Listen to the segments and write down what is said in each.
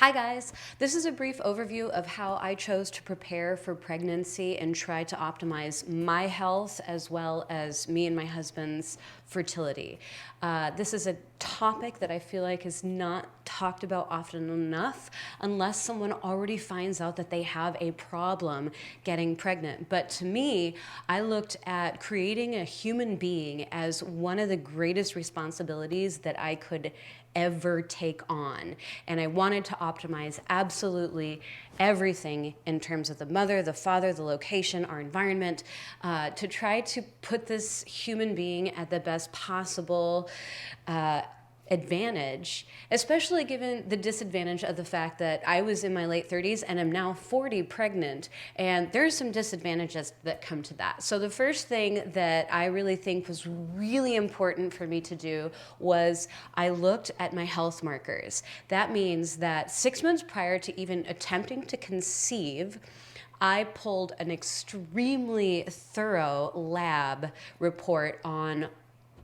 Hi guys, this is a brief overview of how I chose to prepare for pregnancy and try to optimize my health as well as me and my husband's fertility. This is a topic that I feel like is not talked about often enough unless someone already finds out that they have a problem getting pregnant. But to me, I looked at creating a human being as one of the greatest responsibilities that I could ever take on. And I wanted to optimize absolutely everything in terms of the mother, the father, the location, our environment, to try to put this human being at the best possible advantage, especially given the disadvantage of the fact that I was in my late 30s and am now 40 pregnant, and there's some disadvantages that come to that. So the first thing that I really think was really important for me to do was I looked at my health markers. That means that 6 months prior to even attempting to conceive, I pulled an extremely thorough lab report on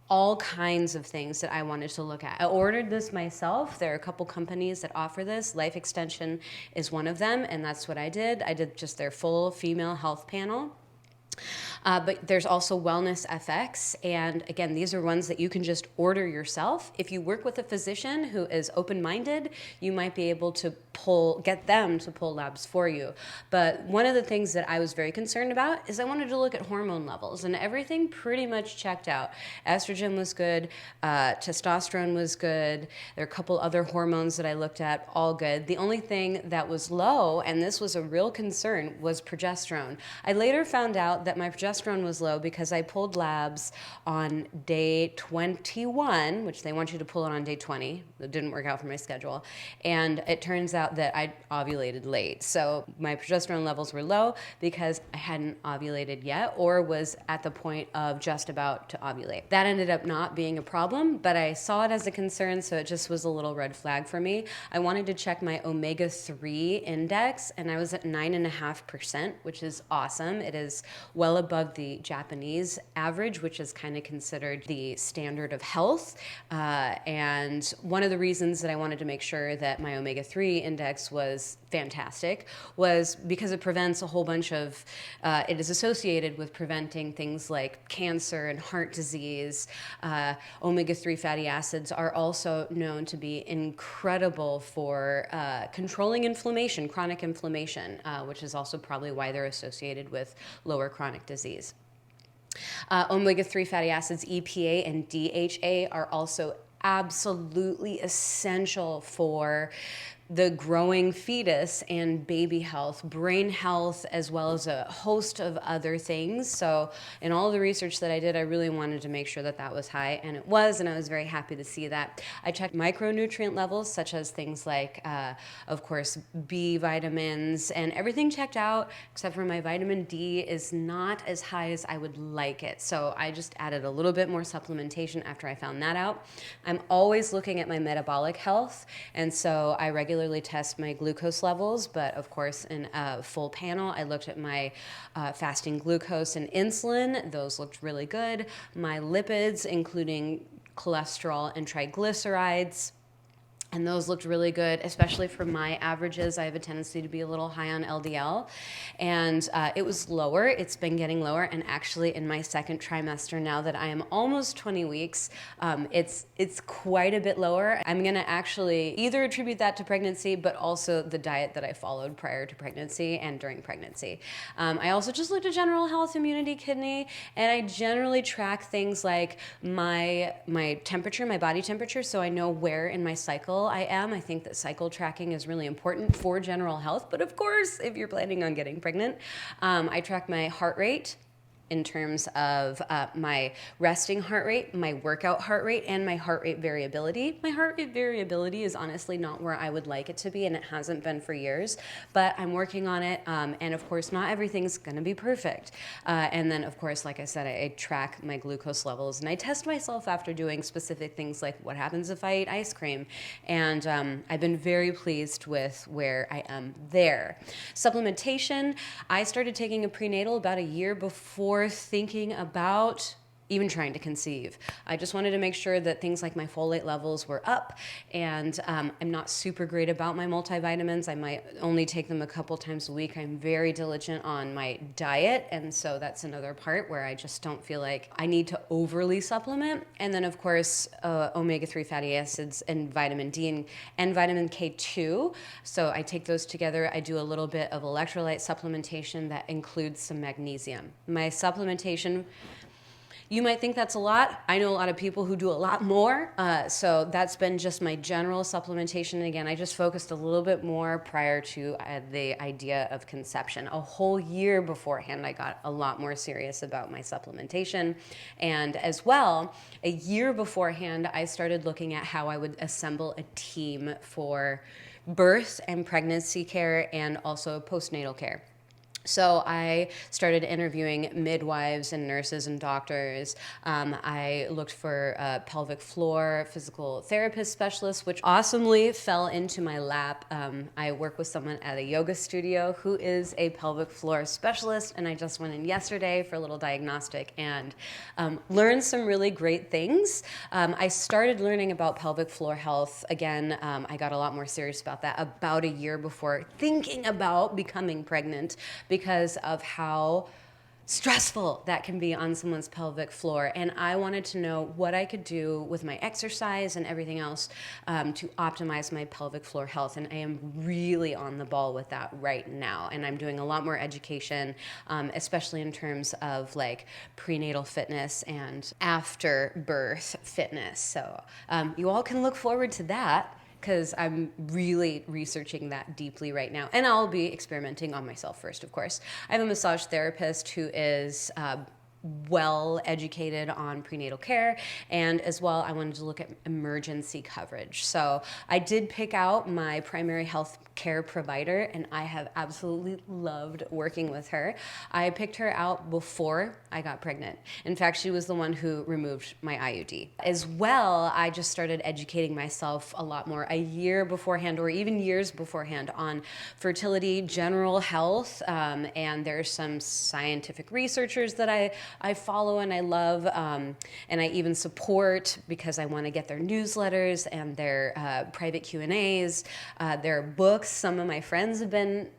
all kinds of things that I wanted to look at. I ordered this myself. There are a couple companies that offer this. Life Extension is one of them, and that's what I did. I did just their full female health panel. But there's also Wellness FX, and again, these are ones that you can just order yourself. If you work with a physician who is open-minded, you might be able to get them to pull labs for you. But one of the things that I was very concerned about is I wanted to look at hormone levels, and everything pretty much checked out. Estrogen was good, testosterone was good, there are a couple other hormones that I looked at, all good. The only thing that was low, and this was a real concern, was progesterone. I later found out that my progesterone was low because I pulled labs on day 21, which they want you to pull it on day 20. It didn't work out for my schedule. And it turns out that I ovulated late. So my progesterone levels were low because I hadn't ovulated yet or was at the point of just about to ovulate. That ended up not being a problem, but I saw it as a concern, so it just was a little red flag for me. I wanted to check my omega-3 index, and I was at 9.5%, which is awesome. It is well above the Japanese average, which is kind of considered the standard of health. And one of the reasons that I wanted to make sure that my omega-3 index was fantastic was because it prevents a whole bunch of, it is associated with preventing things like cancer and heart disease. Omega-3 fatty acids are also known to be incredible for controlling inflammation, chronic inflammation, which is also probably why they're associated with lower chronic disease. Omega-3 fatty acids, EPA and DHA, are also absolutely essential for the growing fetus and baby health, brain health, as well as a host of other things. So in all the research that I did, I really wanted to make sure that that was high, and it was, and I was very happy to see that. I checked micronutrient levels, such as things like, of course, B vitamins, and everything checked out, except for my vitamin D is not as high as I would like it. So I just added a little bit more supplementation after I found that out. I'm always looking at my metabolic health, and so I regularly test my glucose levels, but of course in a full panel I looked at my fasting glucose and insulin. Those looked really good. My lipids, including cholesterol and triglycerides, and those looked really good, especially for my averages. I have a tendency to be a little high on LDL, and it was lower. It's been getting lower, and actually in my second trimester, now that I am almost 20 weeks, it's quite a bit lower. I'm gonna actually either attribute that to pregnancy, but also the diet that I followed prior to pregnancy and during pregnancy. I also just looked at general health, immunity, kidney, and I generally track things like my temperature, my body temperature, so I know where in my cycle I am. I think that cycle tracking is really important for general health, but of course, if you're planning on getting pregnant, I track my heart rate in terms of my resting heart rate, my workout heart rate, and my heart rate variability. My heart rate variability is honestly not where I would like it to be, and it hasn't been for years, but I'm working on it, and of course, not everything's gonna be perfect. And then, of course, like I said, I track my glucose levels, and I test myself after doing specific things like what happens if I eat ice cream, and I've been very pleased with where I am there. Supplementation, I started taking a prenatal about a year before thinking about even trying to conceive. I just wanted to make sure that things like my folate levels were up, and I'm not super great about my multivitamins. I might only take them a couple times a week. I'm very diligent on my diet, and so that's another part where I just don't feel like I need to overly supplement. And then, of course, omega-3 fatty acids and vitamin D and vitamin K2. So I take those together. I do a little bit of electrolyte supplementation that includes some magnesium. My supplementation, you might think that's a lot. I know a lot of people who do a lot more. So that's been just my general supplementation. And again, I just focused a little bit more prior to the idea of conception. A whole year beforehand, I got a lot more serious about my supplementation. And as well, a year beforehand, I started looking at how I would assemble a team for birth and pregnancy care and also postnatal care. So I started interviewing midwives and nurses and doctors. I looked for pelvic floor physical therapist specialists, which awesomely fell into my lap. I work with someone at a yoga studio who is a pelvic floor specialist, and I just went in yesterday for a little diagnostic and learned some really great things. I started learning about pelvic floor health again. I got a lot more serious about that about a year before thinking about becoming pregnant, because of how stressful that can be on someone's pelvic floor. And I wanted to know what I could do with my exercise and everything else to optimize my pelvic floor health. And I am really on the ball with that right now. And I'm doing a lot more education, especially in terms of like prenatal fitness and after birth fitness. So you all can look forward to that, because I'm really researching that deeply right now. And I'll be experimenting on myself first, of course. I have a massage therapist who is well educated on prenatal care, and as well I wanted to look at emergency coverage. So I did pick out my primary health care provider, and I have absolutely loved working with her. I picked her out before I got pregnant. In fact, she was the one who removed my IUD. As well, I just started educating myself a lot more a year beforehand, or even years beforehand, on fertility, general health, and there's some scientific researchers that I follow and I love, and I even support because I want to get their newsletters and their private Q&As, their books. Some of my friends have been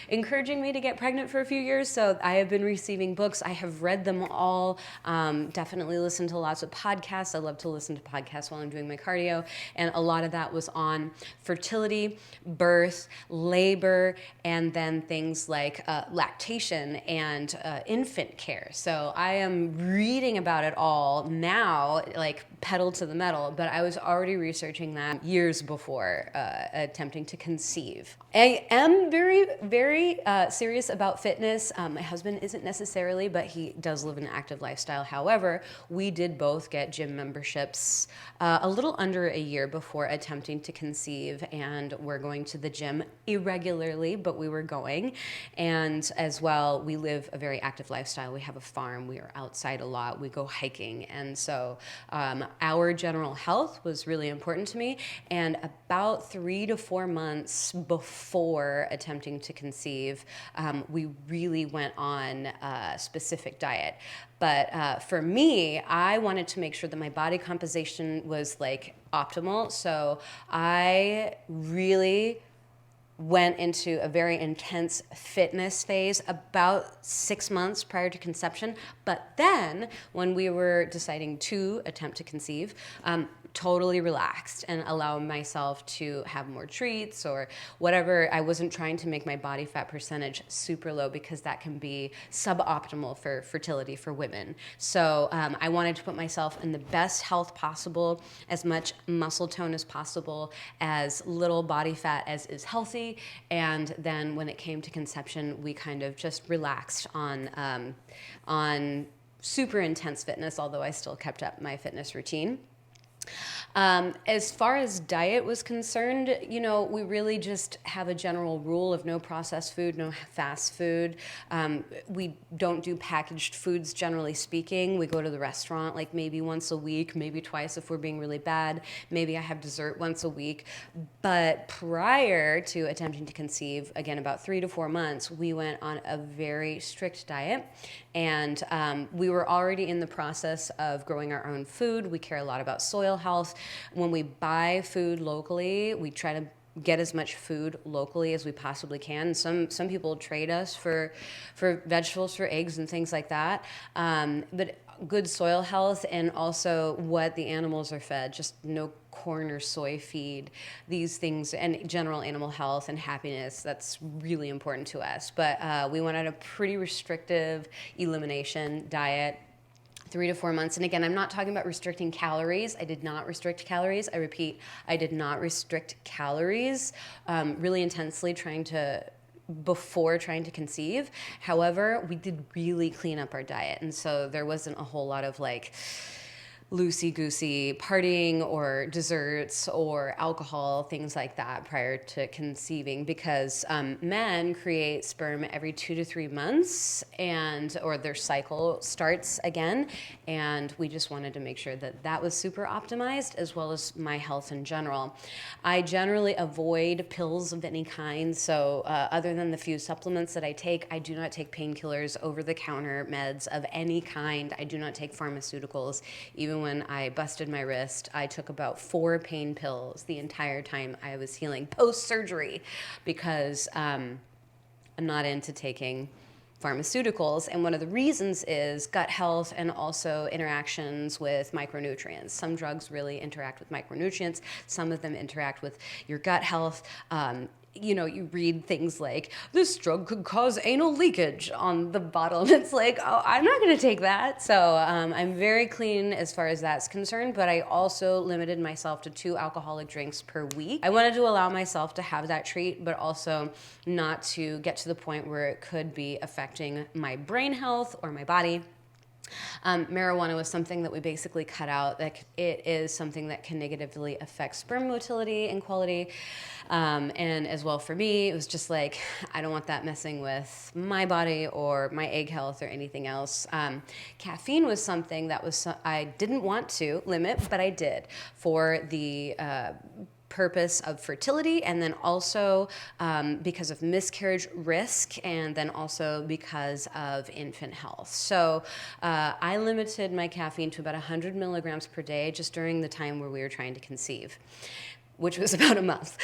encouraging me to get pregnant for a few years, so I have been receiving books. I have read them all. Definitely listened to lots of podcasts. I love to listen to podcasts while I'm doing my cardio, and a lot of that was on fertility, birth, labor, and then things like lactation and infant care. So I am reading about it all now, like pedal to the metal, but I was already researching that years before attempting to conceive. I am very serious about fitness. My husband isn't necessarily, but he does live an active lifestyle. However, we did both get gym memberships a little under a year before attempting to conceive, and we're going to the gym irregularly, but we were going. And as well, we live a very active lifestyle. We have a farm. We are outside a lot. We go hiking. And so our general health was really important to me. And about 3 to 4 months before attempting to conceive, we really went on a specific diet. But for me, I wanted to make sure that my body composition was like optimal. So I really went into a very intense fitness phase about 6 months prior to conception. But then when we were deciding to attempt to conceive, totally relaxed and allow myself to have more treats or whatever. I wasn't trying to make my body fat percentage super low, because that can be suboptimal for fertility for women. So I wanted to put myself in the best health possible, as much muscle tone as possible, as little body fat as is healthy. And then when it came to conception, we kind of just relaxed on super intense fitness, although I still kept up my fitness routine. As far as diet was concerned, we really just have a general rule of no processed food, no fast food. We don't do packaged foods, generally speaking. We go to the restaurant like maybe once a week, maybe twice if we're being really bad. Maybe I have dessert once a week. But prior to attempting to conceive, again, about 3 to 4 months, we went on a very strict diet. And we were already in the process of growing our own food. We care a lot about soil health. When we buy food locally, we try to get as much food locally as we possibly can. Some people trade us for vegetables, for eggs and things like that. But good soil health, and also what the animals are fed, just no corn or soy feed, these things, and general animal health and happiness, that's really important to us. But we went on a pretty restrictive elimination diet, 3 to 4 months. And again, I'm not talking about restricting calories. I did not restrict calories. I repeat, I did not restrict calories really intensely before trying to conceive. However, we did really clean up our diet. And so there wasn't a whole lot of like loosey-goosey partying or desserts or alcohol, things like that prior to conceiving, because men create sperm every 2 to 3 months, or their cycle starts again, and we just wanted to make sure that that was super optimized, as well as my health in general. I generally avoid pills of any kind, so other than the few supplements that I take, I do not take painkillers, over-the-counter meds of any kind. I do not take pharmaceuticals. Even when I busted my wrist, I took about 4 pain pills the entire time I was healing post-surgery, because I'm not into taking pharmaceuticals. And one of the reasons is gut health and also interactions with micronutrients. Some drugs really interact with micronutrients. Some of them interact with your gut health. You read things like, this drug could cause anal leakage on the bottle. And it's like, oh, I'm not going to take that. So I'm very clean as far as that's concerned, but I also limited myself to 2 alcoholic drinks per week. I wanted to allow myself to have that treat, but also not to get to the point where it could be affecting my brain health or my body. Marijuana was something that we basically cut out. It is something that can negatively affect sperm motility and quality. And as well for me, it was just like, I don't want that messing with my body or my egg health or anything else. Caffeine was something that I didn't want to limit, but I did for the purpose of fertility, and then also because of miscarriage risk, and then also because of infant health. So I limited my caffeine to about 100 milligrams per day just during the time where we were trying to conceive, which was about a month.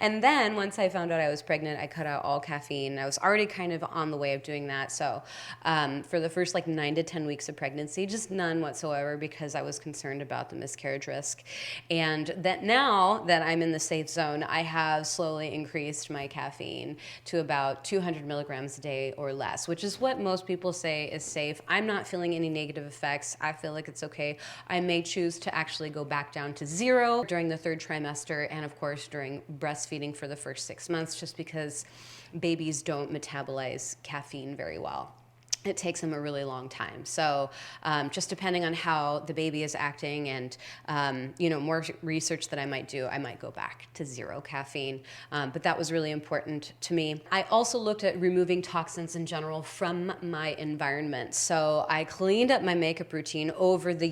And then once I found out I was pregnant, I cut out all caffeine. I was already kind of on the way of doing that. So for the first 9 to 10 weeks of pregnancy, just none whatsoever, because I was concerned about the miscarriage risk. And that now that I'm in the safe zone, I have slowly increased my caffeine to about 200 milligrams a day or less, which is what most people say is safe. I'm not feeling any negative effects. I feel like it's okay. I may choose to actually go back down to 0 during the 3rd trimester, and of course during breastfeeding for the first 6 months, just because babies don't metabolize caffeine very well. It takes them a really long time. So just depending on how the baby is acting, and more research that I might do, I might go back to 0 caffeine. But that was really important to me. I also looked at removing toxins in general from my environment. So I cleaned up my makeup routine over the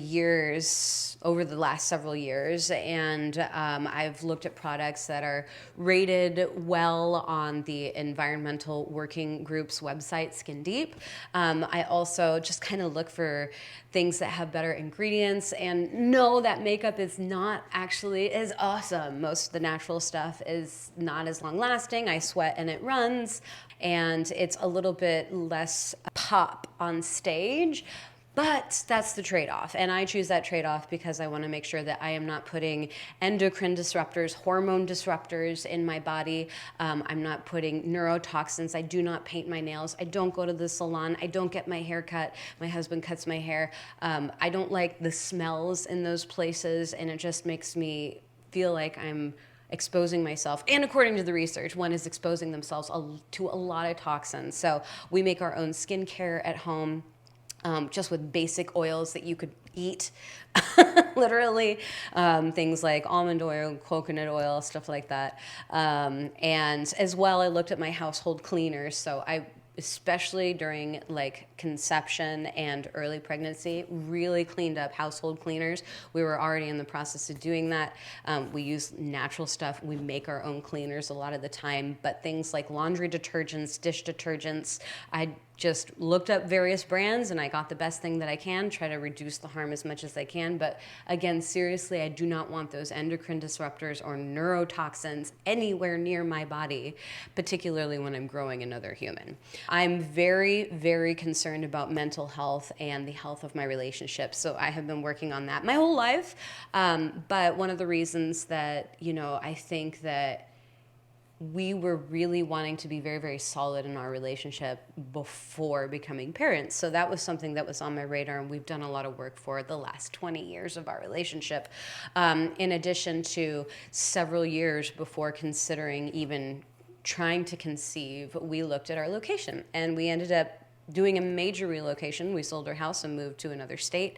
last several years, and I've looked at products that are rated well on the Environmental Working Group's website, Skin Deep. I also just kind of look for things that have better ingredients, and know that makeup is not actually as awesome. Most of the natural stuff is not as long lasting. I sweat and it runs, and it's a little bit less pop on stage. But that's the trade-off, and I choose that trade-off because I want to make sure that I am not putting endocrine disruptors, hormone disruptors in my body. I'm not putting neurotoxins. I do not paint my nails. I don't go to the salon. I don't get my hair cut. My husband cuts my hair. I don't like the smells in those places, and it just makes me feel like I'm exposing myself. And according to the research, one is exposing themselves to a lot of toxins. So we make our own skincare at home. Just with basic oils that you could eat, literally, things like almond oil, coconut oil, stuff like that. And as well, I looked at my household cleaners. So I, especially during like conception and early pregnancy, really cleaned up household cleaners. We were already in the process of doing that. We use natural stuff. We make our own cleaners a lot of the time, but things like laundry detergents, dish detergents, I just looked up various brands and I got the best thing that I can, try to reduce the harm as much as I can. But again, seriously, I do not want those endocrine disruptors or neurotoxins anywhere near my body, particularly when I'm growing another human. I'm very, very concerned about mental health and the health of my relationships. So I have been working on that my whole life. But one of the reasons that, I think that we were really wanting to be very, very solid in our relationship before becoming parents. So that was something that was on my radar, and we've done a lot of work for the last 20 years of our relationship. In addition to several years before considering even trying to conceive, we looked at our location, and we ended up doing a major relocation. We sold our house and moved to another state.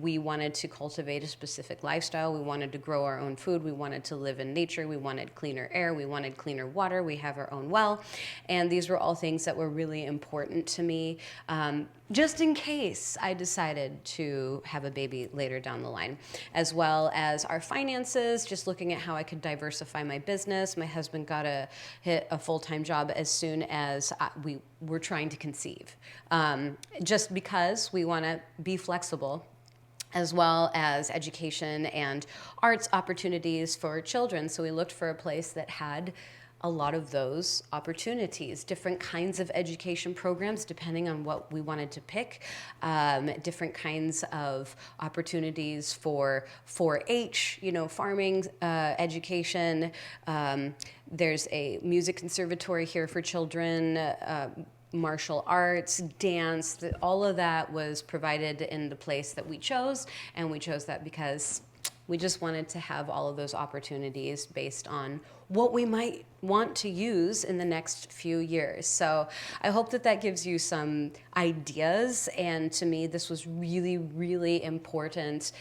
We wanted to cultivate a specific lifestyle. We wanted to grow our own food. We wanted to live in nature. We wanted cleaner air. We wanted cleaner water. We have our own well. And these were all things that were really important to me, just in case I decided to have a baby later down the line, as well as our finances, just looking at how I could diversify my business. My husband got to hit a full-time job as soon as we were trying to conceive, just because we want to be flexible, as well as education and arts opportunities for children. So we looked for a place that had a lot of those opportunities, different kinds of education programs depending on what we wanted to pick, different kinds of opportunities for 4-H, farming education. There's a music conservatory here for children, martial arts, dance, all of that was provided in the place that we chose, and we chose that because we just wanted to have all of those opportunities based on what we might want to use in the next few years. So I hope that that gives you some ideas, and to me this was really, really important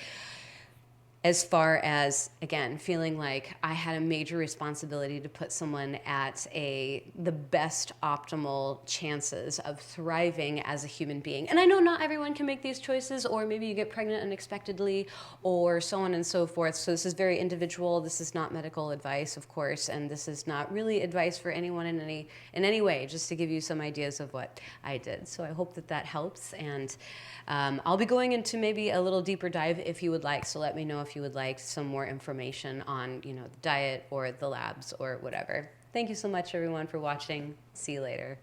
as far as, again, feeling like I had a major responsibility to put someone at the best optimal chances of thriving as a human being. And I know not everyone can make these choices, or maybe you get pregnant unexpectedly, or so on and so forth. So this is very individual. This is not medical advice, of course, and this is not really advice for anyone in any way, just to give you some ideas of what I did. So I hope that that helps, and I'll be going into maybe a little deeper dive if you would like, so let me know if you would like some more information on, the diet or the labs or whatever. Thank you so much, everyone, for watching. See you later.